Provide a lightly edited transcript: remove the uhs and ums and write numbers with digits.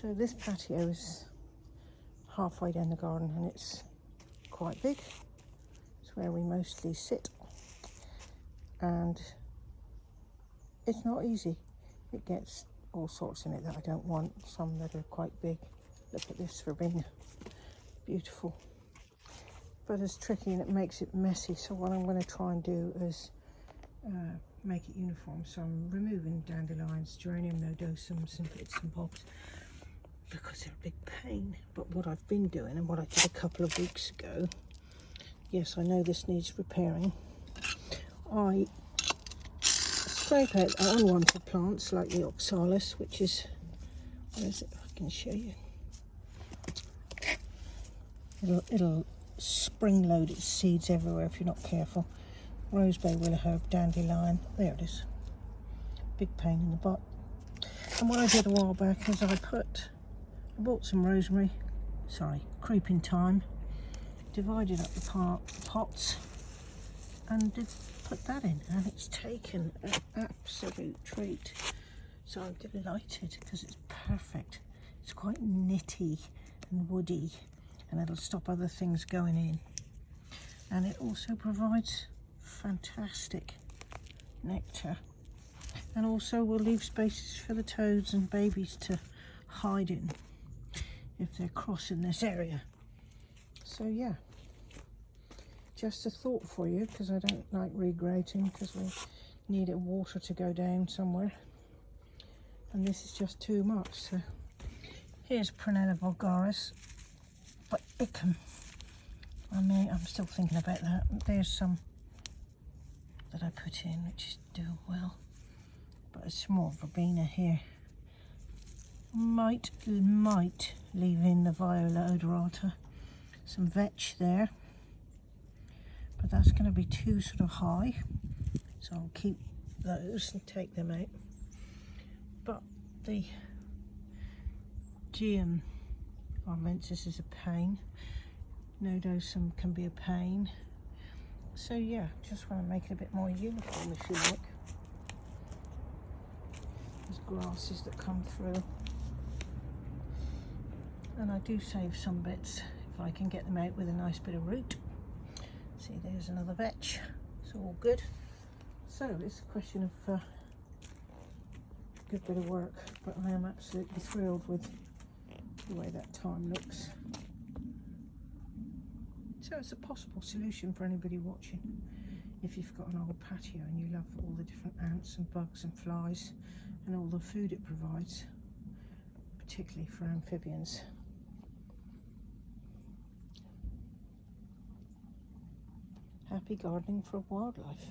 So this patio is halfway down the garden and it's quite big. It's where we mostly sit, and it's not easy. It gets all sorts in it that I don't want, some that are quite big. Look at this verbena, beautiful. But it's tricky and it makes it messy, so what I'm going to try and do is make it uniform. So I'm removing dandelions, geranium nodosums and bits and bobs because they're a big pain. But what I've been doing and what I did a couple of weeks ago, yes, I know this needs repairing, I scrape out unwanted plants like the oxalis, which is, where is it, I can show you. It'll spring load its seeds everywhere if you're not careful. Rosebay, willow herb, dandelion, there it is. Big pain in the butt. And what I did a while back is I bought some rosemary, creeping thyme, divided up the pots and put that in, and it's taken an absolute treat. So I'm delighted because it's perfect. It's quite nitty and woody, and it'll stop other things going in. And it also provides fantastic nectar, and also will leave spaces for the toads and babies to hide in if they're crossing this area. So yeah, just a thought for you, because I don't like regrating because we need water to go down somewhere, and this is just too much. So here's Prunella vulgaris, but I'm still thinking about that. There's some that I put in which is doing well, but it's more verbena here. Might leave in the viola odorata, some vetch there, but that's going to be too sort of high, so I'll keep those and take them out. But the Geum armensis is a pain. Nodosum can be a pain. So yeah, just want to make it a bit more uniform, if you like. There's grasses that come through, and I do save some bits if I can get them out with a nice bit of root. See, there's another vetch. It's all good. So it's a question of a good bit of work, but I am absolutely thrilled with the way that thyme looks. So it's a possible solution for anybody watching. If you've got an old patio and you love all the different ants and bugs and flies and all the food it provides, particularly for amphibians. Happy gardening for wildlife.